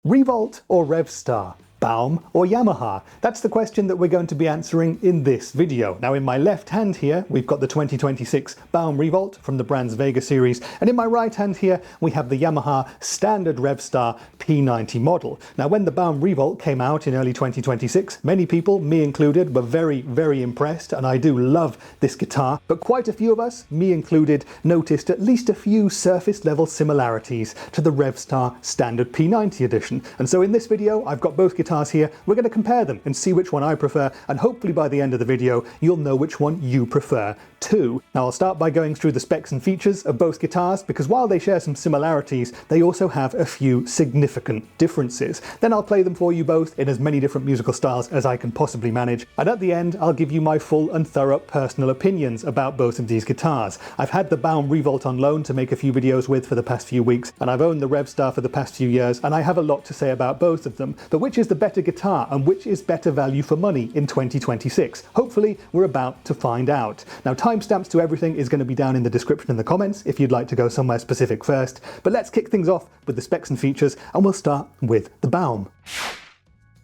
Revolt or Revstar? Baum or Yamaha? That's the question that we're going to be answering in this video. Now in my left hand here, we've got the 2026 Baum Revolt from the brand's Vega Series, and in my right hand here, we have the Yamaha standard Revstar P90 model. Now when the Baum Revolt came out in early 2026, many people, me included, were very impressed, and I do love this guitar, but quite a few of us, me included, noticed at least a few surface level similarities to the Revstar standard P90 edition. And so in this video, I've got both guitars here. We're going to compare them and see which one I prefer, and hopefully by the end of the video you'll know which one you prefer too. Now I'll start by going through the specs and features of both guitars, because while they share some similarities, they also have a few significant differences. Then I'll play them for you both in as many different musical styles as I can possibly manage, and at the end I'll give you my full and thorough personal opinions about both of these guitars. I've had the Baum Revolt on loan to make a few videos with for the past few weeks, and I've owned the Revstar for the past few years, and I have a lot to say about both of them. But which is the better guitar and which is better value for money in 2026? Hopefully we're about to find out. Now timestamps to everything is going to be down in the description and the comments if you'd like to go somewhere specific first, but let's kick things off with the specs and features, and we'll start with the Baum.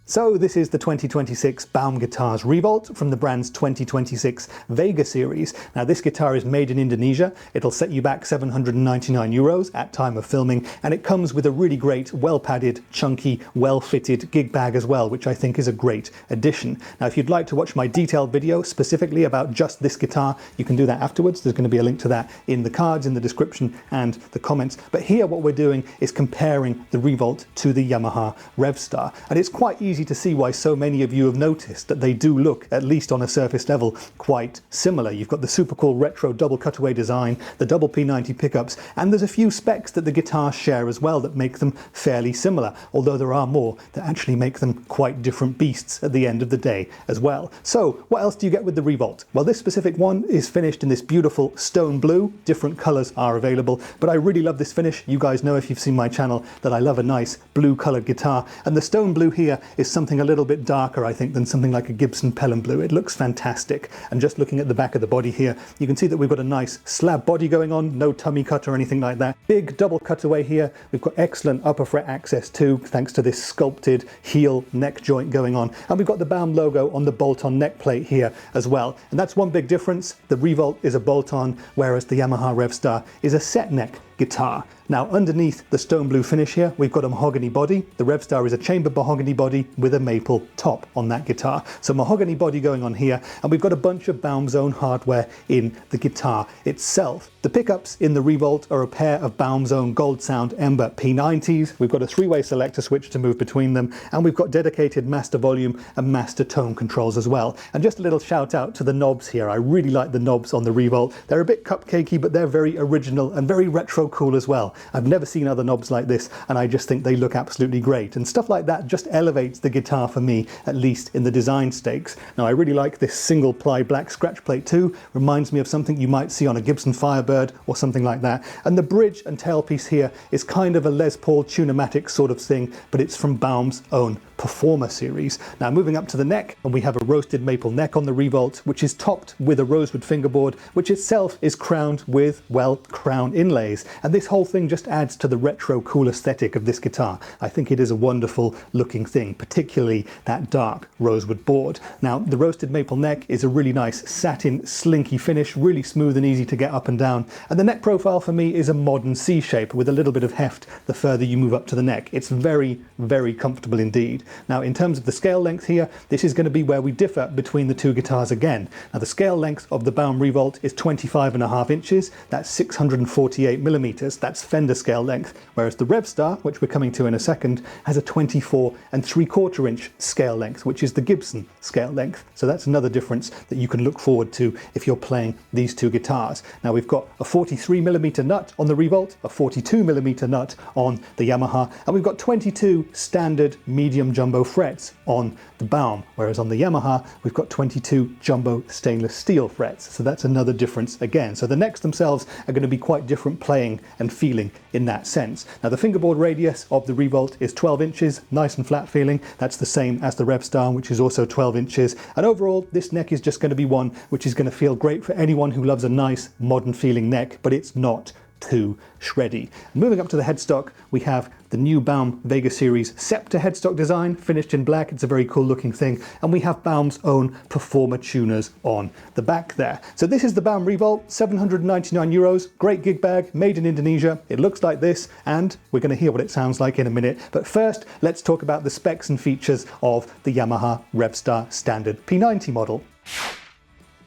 So this is the 2026 Baum Guitars Revolt from the brand's 2026 Vega Series. Now this guitar is made in Indonesia. It'll set you back €799 at time of filming, and it comes with a really great, well-padded, chunky, well-fitted gig bag as well, which I think is a great addition. Now if you'd like to watch my detailed video specifically about just this guitar, you can do that afterwards. There's going to be a link to that in the cards, in the description and the comments. But here what we're doing is comparing the Revolt to the Yamaha Revstar, and it's quite easy to see why so many of you have noticed that they do look, at least on a surface level, quite similar. You've got the super cool retro double cutaway design, the double P90 pickups, and there's a few specs that the guitars share as well that make them fairly similar, although there are more that actually make them quite different beasts at the end of the day as well. So what else do you get with the Revolt? Well, this specific one is finished in this beautiful stone blue. Different colors are available, but I really love this finish. You guys know, if you've seen my channel, that I love a nice blue colored guitar, and the stone blue here is something a little bit darker, I think, than something like a Gibson Pelham blue. It looks fantastic. And just looking at the back of the body here, you can see that we've got a nice slab body going on, no tummy cut or anything like that. Big double cutaway here. We've got excellent upper fret access too, thanks to this sculpted heel neck joint going on. And we've got the Baum logo on the bolt-on neck plate here as well. And that's one big difference. The Revolt is a bolt-on, whereas the Yamaha Revstar is a set neck guitar. Now underneath the stone blue finish here, we've got a mahogany body. The Revstar is a chambered mahogany body with a maple top on that guitar. So mahogany body going on here, and we've got a bunch of Baum's own hardware in the guitar itself. The pickups in the Revolt are a pair of Baum's own Gold Sound Ember P90s. We've got a three-way selector switch to move between them, and we've got dedicated master volume and master tone controls as well. And just a little shout out to the knobs here. I really like the knobs on the Revolt. They're a bit cupcakey, but they're very original and very retro cool as well. I've never seen other knobs like this, and I just think they look absolutely great. And stuff like that just elevates the guitar for me, at least in the design stakes. Now I really like this single ply black scratch plate too. Reminds me of something you might see on a Gibson Firebird or something like that. And the bridge and tailpiece here is kind of a Les Paul Tune-o-matic sort of thing, but it's from Baum's own Performer series. Now moving up to the neck, and we have a roasted maple neck on the Revolt, which is topped with a rosewood fingerboard, which itself is crowned with, well, crown inlays. And this whole thing just adds to the retro cool aesthetic of this guitar. I think it is a wonderful looking thing, particularly that dark rosewood board. Now the roasted maple neck is a really nice satin slinky finish, really smooth and easy to get up and down. And the neck profile for me is a modern C shape with a little bit of heft the further you move up to the neck. It's very comfortable indeed. Now in terms of the scale length here, this is going to be where we differ between the two guitars again. Now the scale length of the Baum Revolt is 25.5 inches, that's 648 millimeters, that's Fender scale length, whereas the Revstar, which we're coming to in a second, has a 24.75 inch scale length, which is the Gibson scale length. So that's another difference that you can look forward to if you're playing these two guitars. Now we've got a 43mm nut on the Revolt, a 42mm nut on the Yamaha, and we've got 22 standard medium jumbo frets on the Baum, whereas on the Yamaha we've got 22 jumbo stainless steel frets. So that's another difference again. So the necks themselves are going to be quite different playing and feeling in that sense. Now the fingerboard radius of the Revolt is 12 inches, nice and flat feeling. That's the same as the Revstar, which is also 12 inches. And overall this neck is just going to be one which is going to feel great for anyone who loves a nice modern feeling neck, but it's not too shreddy. Moving up to the headstock, we have the new Baum Vega Series Scepter headstock design, finished in black. It's a very cool looking thing. And we have Baum's own Performer tuners on the back there. So this is the Baum Revolt, 799 euros, great gig bag, made in Indonesia. It looks like this, and we're going to hear what it sounds like in a minute. But first, let's talk about the specs and features of the Yamaha Revstar standard P90 model.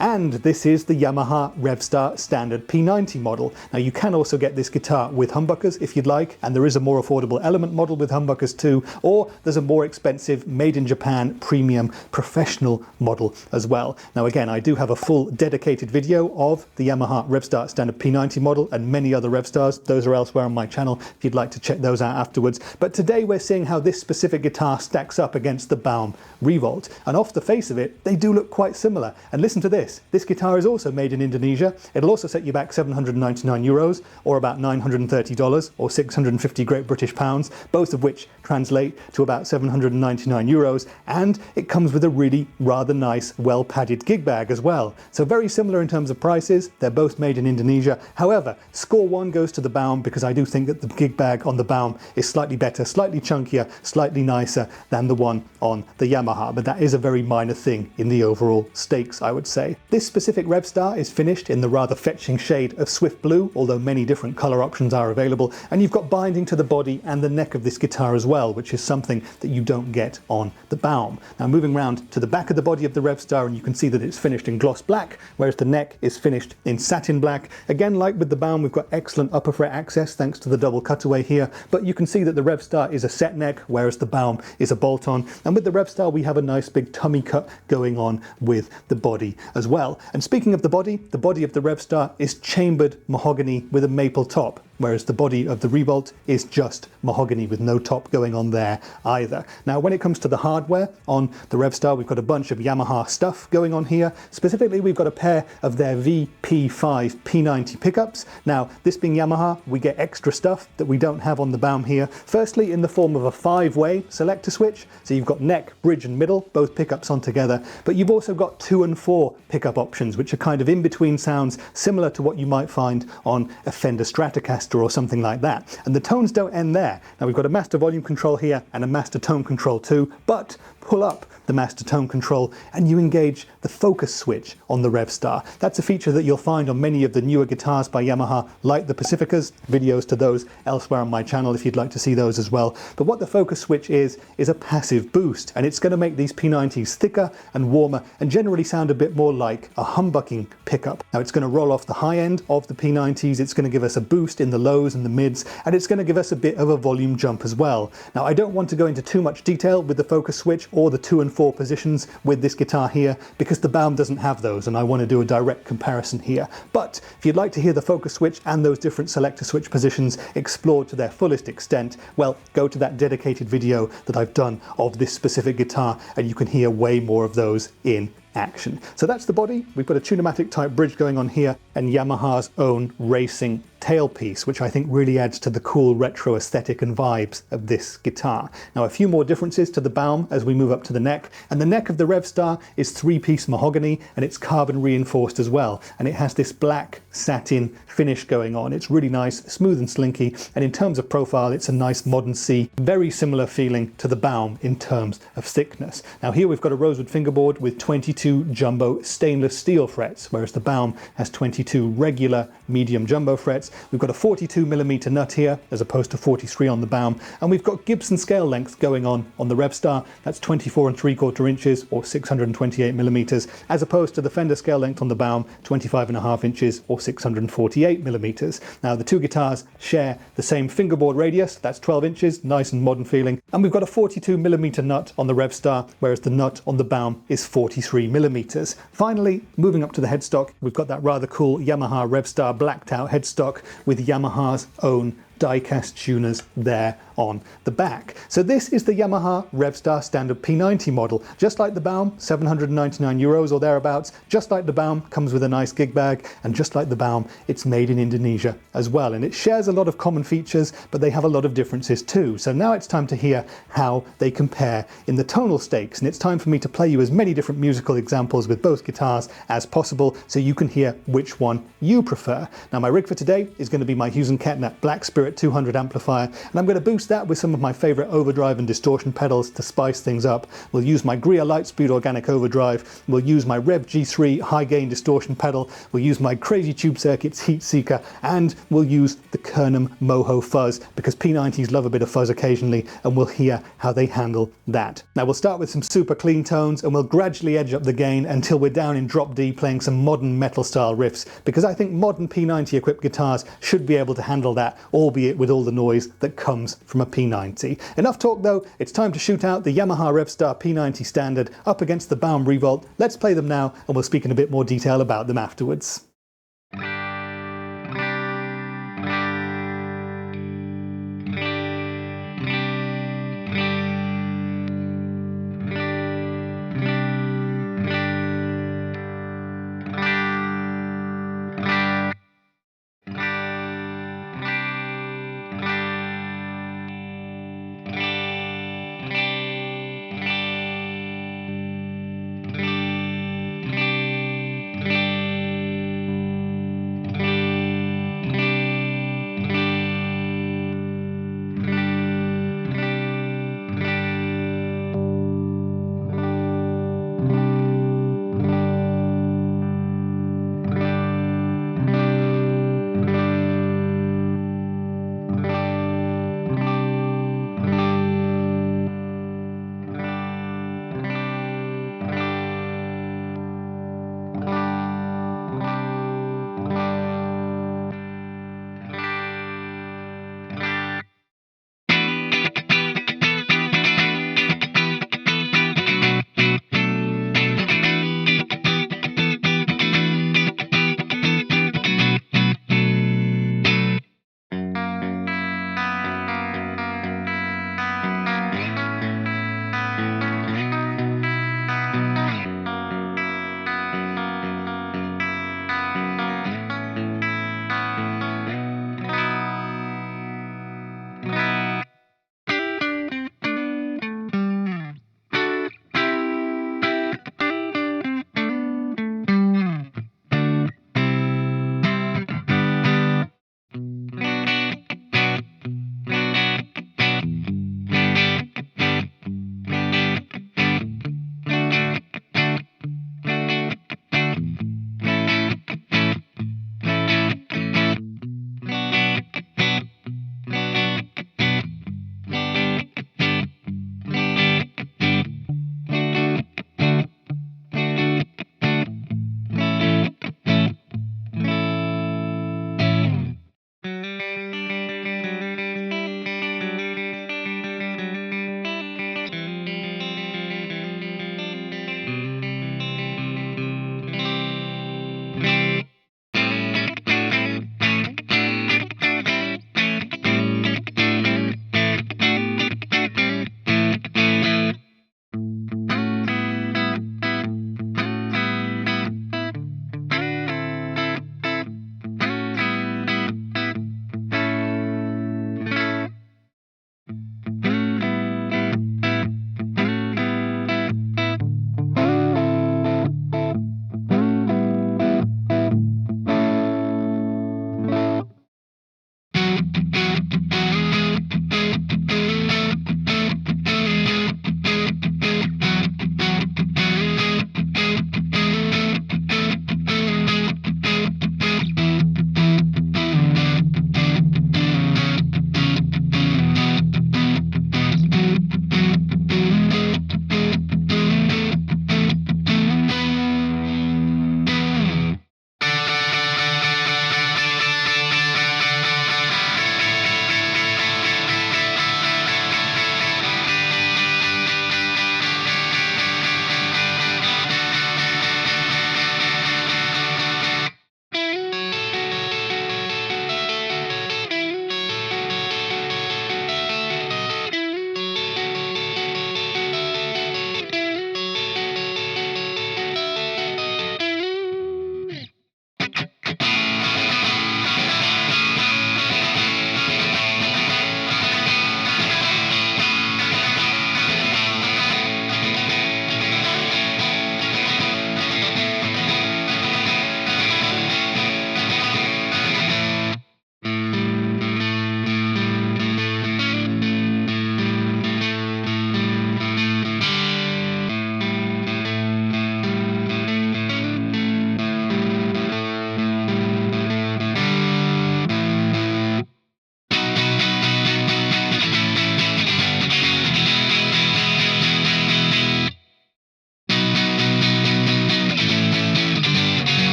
And this is the Yamaha Revstar standard P90 model. Now you can also get this guitar with humbuckers if you'd like, and there is a more affordable Element model with humbuckers too, or there's a more expensive made in Japan premium professional model as well. Now again, I do have a full dedicated video of the Yamaha Revstar standard P90 model and many other Revstars. Those are elsewhere on my channel if you'd like to check those out afterwards. But today we're seeing how this specific guitar stacks up against the Baum Revolt. And off the face of it, they do look quite similar. And listen to this. This guitar is also made in Indonesia. It'll also set you back 799 euros, or about $930, or 650 Great British pounds, both of which translate to about 799 euros, and it comes with a really rather nice, well-padded gig bag as well. So very similar in terms of prices. They're both made in Indonesia. However, score one goes to the Baum, because I do think that the gig bag on the Baum is slightly better, slightly chunkier, slightly nicer than the one on the Yamaha, but that is a very minor thing in the overall stakes, I would say. This specific Revstar is finished in the rather fetching shade of Swift Blue, although many different colour options are available, and you've got binding to the body and the neck of this guitar as well, which is something that you don't get on the Baum. Now moving round to the back of the body of the Revstar, and you can see that it's finished in gloss black, whereas the neck is finished in satin black. Again, like with the Baum, we've got excellent upper fret access thanks to the double cutaway here, but you can see that the Revstar is a set neck, whereas the Baum is a bolt-on, and with the Revstar we have a nice big tummy cut going on with the body as well. And speaking of the body of the Revstar is chambered mahogany with a maple top, whereas the body of the Revolt is just mahogany with no top going on there either. Now when it comes to the hardware on the Revstar, we've got a bunch of Yamaha stuff going on here. Specifically, we've got a pair of their VP5 P90 pickups. Now this being Yamaha, we get extra stuff that we don't have on the Baum here. Firstly, in the form of a 5-way selector switch, so you've got neck, bridge and middle, both pickups on together, but you've also got 2 and 4 pickup options, which are kind of in-between sounds similar to what you might find on a Fender Stratocaster or something like that. And the tones don't end there. Now we've got a master volume control here and a master tone control too, but pull up the master tone control and you engage the focus switch on the Revstar. That's a feature that you'll find on many of the newer guitars by Yamaha, like the Pacificas. Videos to those elsewhere on my channel if you'd like to see those as well. But what the focus switch is a passive boost, and it's going to make these P90s thicker and warmer and generally sound a bit more like a humbucking pickup. Now it's going to roll off the high end of the P90s, it's going to give us a boost in the lows and the mids, and it's going to give us a bit of a volume jump as well. Now I don't want to go into too much detail with the focus switch or the 2 and 4 positions with this guitar here, because the Baum doesn't have those and I want to do a direct comparison here. But if you'd like to hear the focus switch and those different selector switch positions explored to their fullest extent, well, go to that dedicated video that I've done of this specific guitar and you can hear way more of those in action. So that's the body. We've got a Tune-o-matic type bridge going on here and Yamaha's own racing tailpiece, which I think really adds to the cool retro aesthetic and vibes of this guitar. Now a few more differences to the Baum as we move up to the neck, and the neck of the Revstar is 3-piece mahogany and it's carbon reinforced as well, and it has this black satin finish going on. It's really nice, smooth and slinky, and in terms of profile it's a nice modern C, very similar feeling to the Baum in terms of thickness. Now here we've got a rosewood fingerboard with 22 jumbo stainless steel frets, whereas the Baum has 22 regular medium jumbo frets. We've got a 42mm nut here as opposed to 43 on the Baum, and we've got Gibson scale length going on the Revstar. That's 24 3/4 inches or 628mm, as opposed to the Fender scale length on the Baum, 25.5 inches or 648mm. Now the two guitars share the same fingerboard radius, that's 12 inches, nice and modern feeling, and we've got a 42mm nut on the Revstar, whereas the nut on the Baum is 43mm. Finally, moving up to the headstock, we've got that rather cool Yamaha Revstar blacked out headstock with Yamaha's own die-cast tuners there on the back. So this is the Yamaha Revstar standard P90 model. Just like the Baum, €799 or thereabouts. Just like the Baum, comes with a nice gig bag, and just like the Baum, it's made in Indonesia as well. And it shares a lot of common features, but they have a lot of differences too. So now it's time to hear how they compare in the tonal stakes. And it's time for me to play you as many different musical examples with both guitars as possible, so you can hear which one you prefer. Now my rig for today is going to be my Hughes & Kettner Black Spirit 200 amplifier, and I'm going to boost that with some of my favourite overdrive and distortion pedals to spice things up. We'll use my Gria Lightspeed Organic Overdrive, we'll use my Rev G3 high gain distortion pedal, we'll use my Crazy Tube Circuits Heat Seeker, and we'll use the Kernam Moho Fuzz, because P90s love a bit of fuzz occasionally, and we'll hear how they handle that. Now we'll start with some super clean tones, and we'll gradually edge up the gain until we're down in drop D playing some modern metal style riffs, because I think modern P90 equipped guitars should be able to handle that, albeit with all the noise that comes from a P90. Enough talk though, it's time to shoot out the Yamaha Revstar P90 standard up against the Baum Revolt. Let's play them now, and we'll speak in a bit more detail about them afterwards.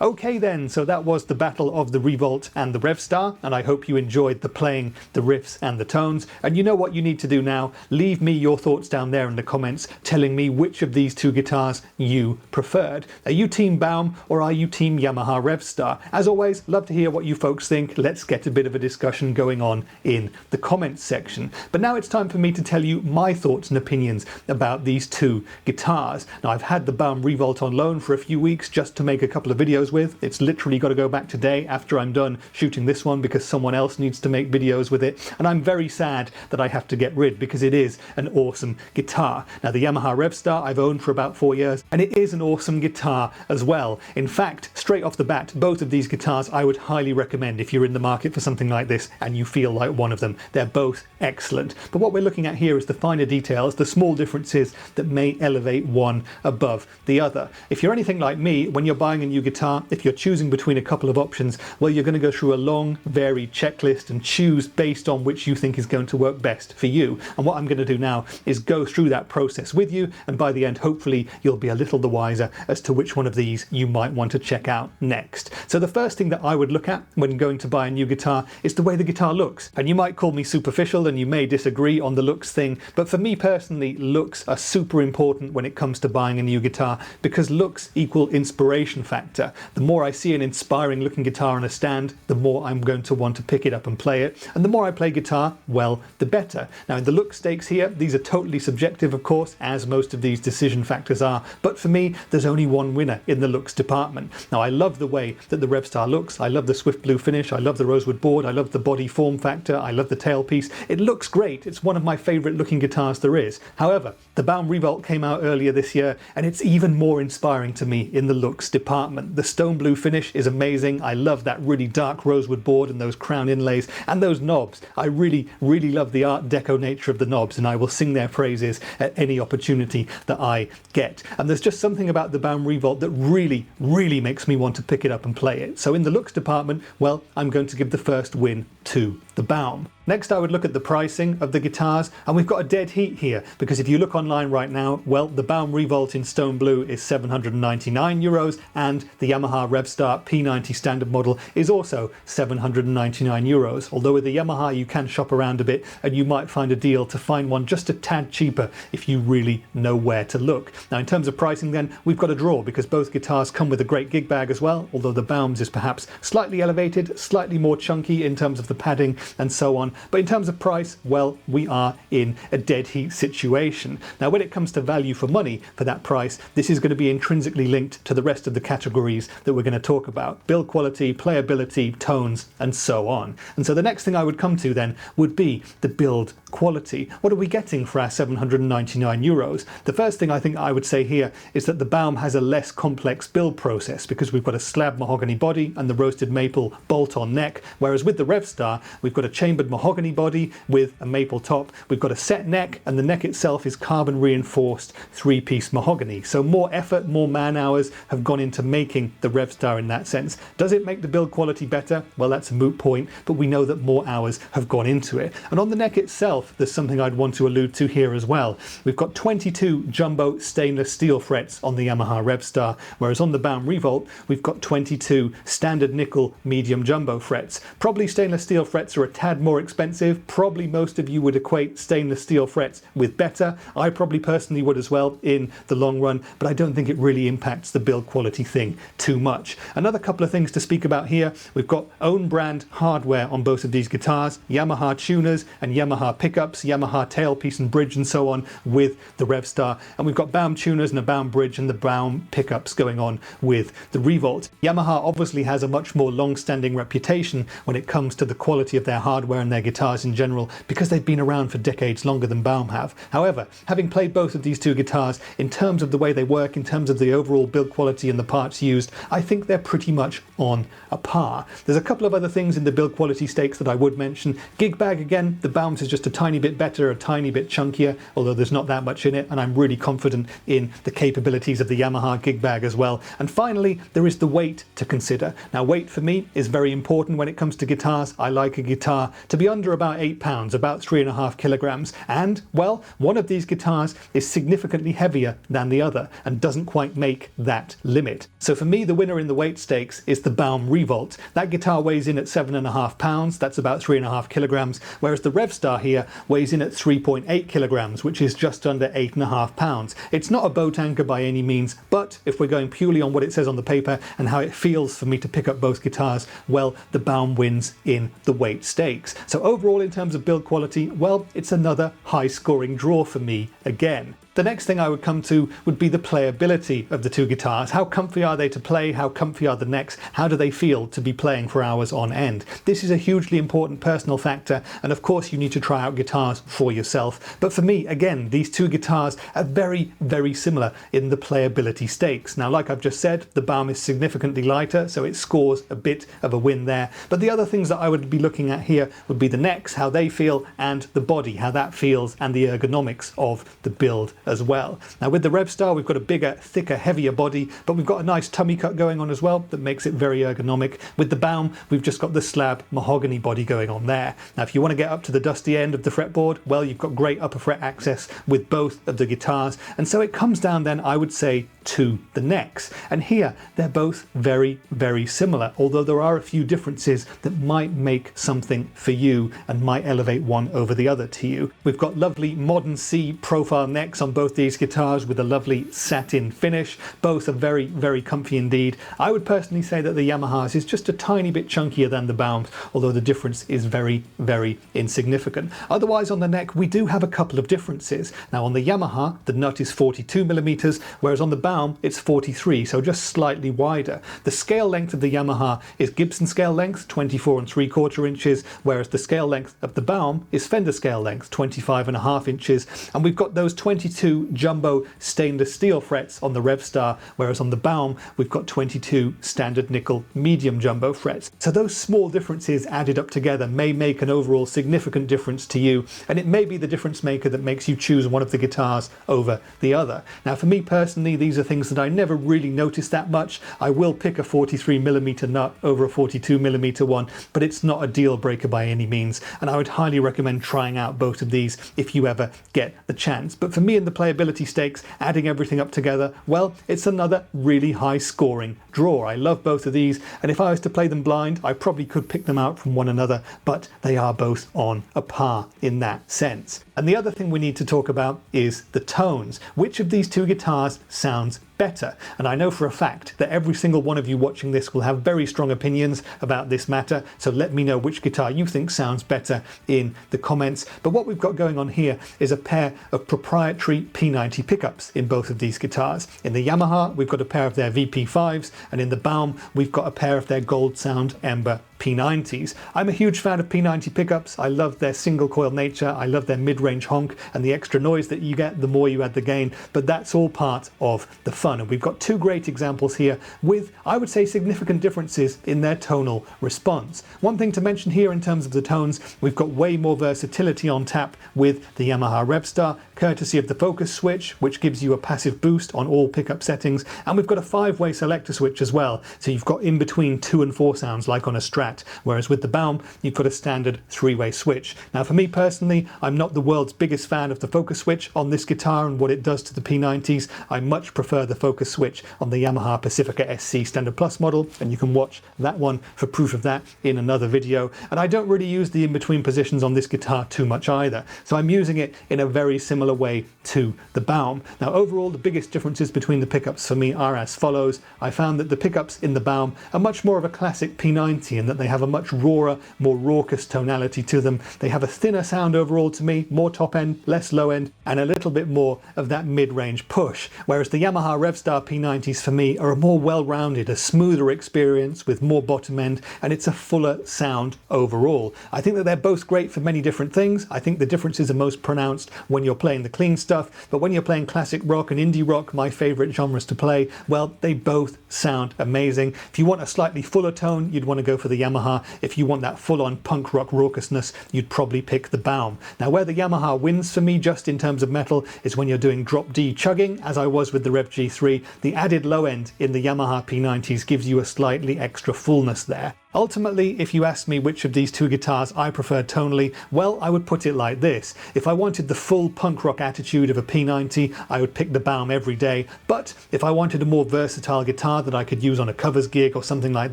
Okay then, so that was the battle of the Revolt and the Revstar, and I hope you enjoyed the playing, the riffs and the tones. And you know what you need to do now? Leave me your thoughts down there in the comments telling me which of these two guitars you preferred. Are you Team Baum or are you Team Yamaha Revstar? As always, love to hear what you folks think. Let's get a bit of a discussion going on in the comments section. But now it's time for me to tell you my thoughts and opinions about these two guitars. Now, I've had the Baum Revolt on loan for a few weeks just to make a couple of videos with. It's literally got to go back today after I'm done shooting this one because someone else needs to make videos with it, and I'm very sad that I have to get rid because it is an awesome guitar. Now, the Yamaha Revstar I've owned for about 4 years, and it is an awesome guitar as well. In fact, straight off the bat, both of these guitars I would highly recommend if you're in the market for something like this and you feel like one of them. They're both excellent. But what we're looking at here is the finer details, the small differences that may elevate one above the other. If you're anything like me, when you're buying a new guitar, if you're choosing between a couple of options, well, you're going to go through a long, varied checklist and choose based on which you think is going to work best for you. And what I'm going to do now is go through that process with you, and by the end, hopefully, you'll be a little the wiser as to which one of these you might want to check out next. So the first thing that I would look at when going to buy a new guitar is the way the guitar looks. And you might call me superficial and you may disagree on the looks thing, but for me personally, looks are super important when it comes to buying a new guitar because looks equal inspiration factor. The more I see an inspiring looking guitar on a stand, the more I'm going to want to pick it up and play it. And the more I play guitar, well, the better. Now in the look stakes here, these are totally subjective, of course, as most of these decision factors are. But for me, there's only one winner in the looks department. Now I love the way that the Revstar looks. I love the swift blue finish. I love the rosewood board. I love the body form factor. I love the tailpiece. It looks great. It's one of my favorite looking guitars there is. However, the Baum Revolt came out earlier this year, and it's even more inspiring to me in the looks department. The stone blue finish is amazing. I love that really dark rosewood board and those crown inlays and those knobs. I really love the art deco nature of the knobs, and I will sing their praises at any opportunity that I get. And there's just something about the Baum Revolt that really makes me want to pick it up and play it. So in the looks department, well, I'm going to give the first win to the Baum. Next, I would look at the pricing of the guitars, and we've got a dead heat here, because if you look online right now, well, the Baum Revolt in stone blue is €799, and the Yamaha Revstar P90 standard model is also €799. Although with the Yamaha you can shop around a bit, and you might find a deal to find one just a tad cheaper if you really know where to look. Now in terms of pricing then, we've got a draw, because both guitars come with a great gig bag as well, although the Baum's is perhaps slightly elevated, slightly more chunky in terms of the padding and so on. But in terms of price, well, we are in a dead heat situation. Now when it comes to value for money for that price, this is going to be intrinsically linked to the rest of the categories that we're going to talk about: build quality, playability, tones, and so on. And so the next thing I would come to then would be the build quality. What are we getting for our €799? The first thing I think I would say here is that the Baum has a less complex build process, because we've got a slab mahogany body and the roasted maple bolt-on neck, whereas with the Revstar we've got a chambered mahogany body with a maple top. We've got a set neck, and the neck itself is carbon reinforced 3-piece mahogany. So more effort, more man hours have gone into making the Revstar in that sense. Does it make the build quality better? Well, that's a moot point, but we know that more hours have gone into it. And on the neck itself, there's something I'd want to allude to here as well. We've got 22 jumbo stainless steel frets on the Yamaha Revstar, whereas on the Baum Revolt we've got 22 standard nickel medium jumbo frets. Probably stainless steel frets are a tad more expensive. Probably most of you would equate stainless steel frets with better. I probably personally would as well in the long run, but I don't think it really impacts the build quality thing too much. Another couple of things to speak about here: we've got own brand hardware on both of these guitars, Yamaha tuners and Yamaha pickups, Yamaha tailpiece and bridge and so on with the Revstar, and we've got Baum tuners and a Baum bridge and the Baum pickups going on with the Revolt. Yamaha obviously has a much more long-standing reputation when it comes to the quality of their hardware and their guitars in general, because they've been around for decades longer than Baum have. However, having played both of these two guitars, in terms of the way they work, in terms of the overall build quality and the parts used, I think they're pretty much on a par. There's a couple of other things in the build quality stakes that I would mention. Gig bag, again, the Baum's is just a tiny bit better, a tiny bit chunkier, although there's not that much in it, and I'm really confident in the capabilities of the Yamaha gig bag as well. And finally, there is the weight to consider. Now weight for me is very important when it comes to guitars. I like a guitar to be under about 8 pounds, about 3.5 kilograms, and well, one of these guitars is significantly heavier than the other and doesn't quite make that limit. So for me, the winner in the weight stakes is the Baum Revolt. That guitar weighs in at 7.5 pounds, that's about 3.5 kilograms, whereas the Revstar here weighs in at 3.8 kilograms, which is just under 8.5 pounds. It's not a boat anchor by any means, but if we're going purely on what it says on the paper and how it feels for me to pick up both guitars, well, the Baum wins in the weight stakes. So overall, in terms of build quality, well, it's another high scoring draw for me again. The next thing I would come to would be the playability of the two guitars. How comfy are they to play? How comfy are the necks? How do they feel to be playing for hours on end? This is a hugely important personal factor, and of course you need to try out guitars for yourself. But for me, again, these two guitars are very similar in the playability stakes. Now, like I've just said, the Baum is significantly lighter, so it scores a bit of a win there. But the other things that I would be looking at here would be the necks, how they feel, and the body, how that feels, and the ergonomics of the build as well. Now with the Revstar, we've got a bigger, thicker, heavier body, but we've got a nice tummy cut going on as well that makes it very ergonomic. With the Baum, we've just got the slab mahogany body going on there. Now if you want to get up to the dusty end of the fretboard, well, you've got great upper fret access with both of the guitars, and so it comes down then, I would say, to the necks. And here they're both very similar, although there are a few differences that might make something for you and might elevate one over the other to you. We've got lovely modern C profile necks on on both these guitars with a lovely satin finish. Both are very, very comfy indeed. I would personally say that the Yamaha's is just a tiny bit chunkier than the Baum's, although the difference is very, very insignificant. Otherwise, on the neck, we do have a couple of differences. Now, on the Yamaha, the nut is 42mm, whereas on the Baum, it's 43, so just slightly wider. The scale length of the Yamaha is Gibson scale length, 24 3/4 inches, whereas the scale length of the Baum is Fender scale length, 25.5 inches. And we've got those 22 jumbo stainless steel frets on the Revstar, whereas on the Baum, we've got 22 standard nickel medium jumbo frets. So those small differences added up together may make an overall significant difference to you, and it may be the difference maker that makes you choose one of the guitars over the other. Now, for me personally, these are things that I never really notice that much. I will pick a 43mm nut over a 42mm one, but it's not a deal breaker by any means, and I would highly recommend trying out both of these if you ever get the chance. But for me in the playability stakes, adding everything up together, well, it's another really high scoring draw. I love both of these, and if I was to play them blind, I probably could pick them out from one another, but they are both on a par in that sense. And the other thing we need to talk about is the tones. Which of these two guitars sounds better? And I know for a fact that every single one of you watching this will have very strong opinions about this matter, so let me know which guitar you think sounds better in the comments. But what we've got going on here is a pair of proprietary P90 pickups in both of these guitars. In the Yamaha, we've got a pair of their VP5s, and in the Baum, we've got a pair of their Gold Sound Ember P90s. I'm a huge fan of P90 pickups. I love their single coil nature. I love their mid-range honk and the extra noise that you get the more you add the gain, but that's all part of the fun. And we've got two great examples here with, I would say, significant differences in their tonal response. One thing to mention here in terms of the tones, we've got way more versatility on tap with the Yamaha Revstar, courtesy of the focus switch, which gives you a passive boost on all pickup settings, and we've got a 5-way selector switch as well, so you've got in between 2 and 4 sounds like on a Strat, whereas with the Baum, you've got a standard 3-way switch. Now, for me personally, I'm not the world's biggest fan of the focus switch on this guitar and what it does to the P90s. I much prefer the focus switch on the Yamaha Pacifica SC Standard Plus model, and you can watch that one for proof of that in another video. And I don't really use the in-between positions on this guitar too much either, so I'm using it in a very similar way to the Baum. Now, overall, the biggest differences between the pickups for me are as follows. I found that the pickups in the Baum are much more of a classic P90 in that they have a much rawer, more raucous tonality to them. They have a thinner sound overall to me, more top end, less low end, and a little bit more of that mid-range push. Whereas the Yamaha Revstar P90s for me are a more well-rounded, a smoother experience with more bottom end, and it's a fuller sound overall. I think that they're both great for many different things. I think the differences are most pronounced when you're playing the clean stuff, but when you're playing classic rock and indie rock, my favorite genres to play, well, they both sound amazing. If you want a slightly fuller tone, you'd want to go for the Yamaha. If you want that full-on punk rock raucousness, you'd probably pick the Baum. Now, where the Yamaha wins for me just in terms of metal is when you're doing drop D chugging, as I was with the Rev G3. The added low end in the Yamaha P90s gives you a slightly extra fullness there. Ultimately, if you ask me which of these two guitars I prefer tonally, well, I would put it like this. If I wanted the full punk rock attitude of a P90, I would pick the Baum every day. But if I wanted a more versatile guitar that I could use on a covers gig or something like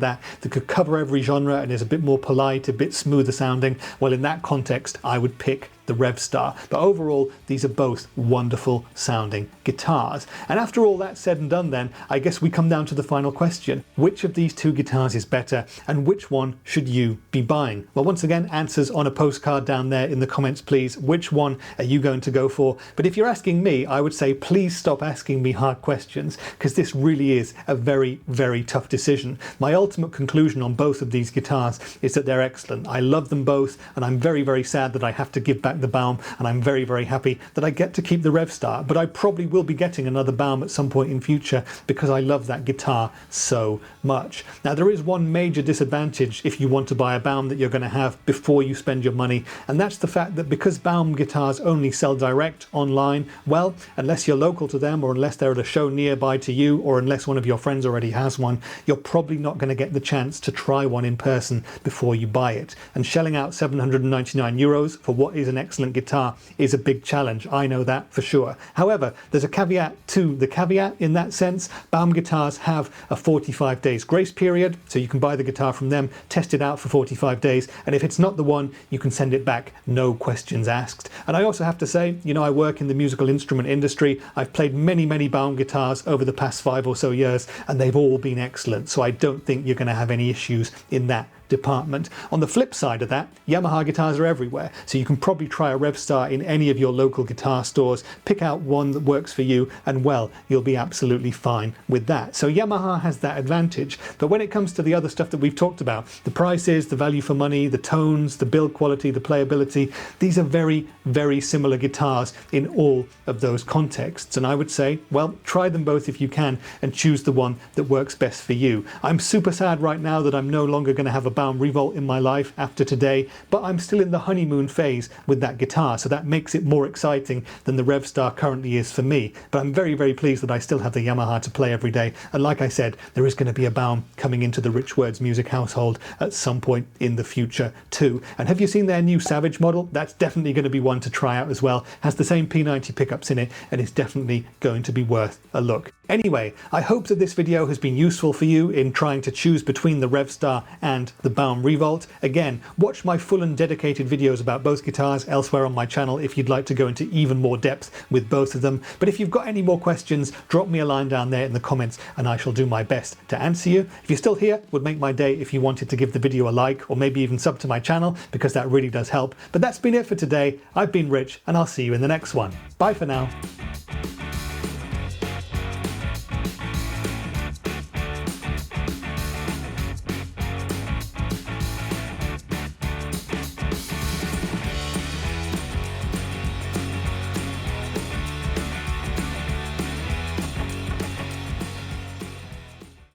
that, that could cover every genre and is a bit more polite, a bit smoother sounding, well, in that context, I would pick the Revstar. But overall, these are both wonderful sounding guitars. And after all that said and done then, I guess we come down to the final question. Which of these two guitars is better, and which one should you be buying? Well, once again, answers on a postcard down there in the comments, please. Which one are you going to go for? But if you're asking me, I would say please stop asking me hard questions, because this really is a very, very tough decision. My ultimate conclusion on both of these guitars is that they're excellent. I love them both, and I'm very, very sad that I have to give back the Baum, and I'm very, very happy that I get to keep the Revstar, but I probably will be getting another Baum at some point in future because I love that guitar so much. Now, there is one major disadvantage if you want to buy a Baum that you're going to have before you spend your money, and that's the fact that because Baum guitars only sell direct online, well, unless you're local to them, or unless they're at a show nearby to you, or unless one of your friends already has one, you're probably not going to get the chance to try one in person before you buy it. And shelling out €799 for what is an excellent guitar is a big challenge. I know that for sure. However, there's a caveat to the caveat in that sense. Baum guitars have a 45 days grace period, so you can buy the guitar from them, test it out for 45 days, and if it's not the one, you can send it back, no questions asked. And I also have to say, you know, I work in the musical instrument industry. I've played many Baum guitars over the past 5 or so years, and they've all been excellent, so I don't think you're going to have any issues in that department. On the flip side of that, Yamaha guitars are everywhere, so you can probably try a Revstar in any of your local guitar stores, pick out one that works for you, and well, you'll be absolutely fine with that. So Yamaha has that advantage. But when it comes to the other stuff that we've talked about, the prices, the value for money, the tones, the build quality, the playability, these are very similar guitars in all of those contexts. And I would say, well, try them both if you can and choose the one that works best for you. I'm super sad right now that I'm no longer going to have a Baum Revolt in my life after today, but I'm still in the honeymoon phase with that guitar, so that makes it more exciting than the Revstar currently is for me. But I'm very pleased that I still have the Yamaha to play every day, and like I said, there is going to be a Baum coming into the Rich Words music household at some point in the future too. And have you seen their new Savage model? That's definitely going to be one to try out as well. Has the same P90 pickups in it, and it's definitely going to be worth a look. Anyway, I hope that this video has been useful for you in trying to choose between the Revstar and the Baum Revolt. Again, watch my full and dedicated videos about both guitars elsewhere on my channel if you'd like to go into even more depth with both of them. But if you've got any more questions, drop me a line down there in the comments and I shall do my best to answer you. If you're still here, it would make my day if you wanted to give the video a like or maybe even sub to my channel, because that really does help. But that's been it for today. I've been Rich, and I'll see you in the next one. Bye for now.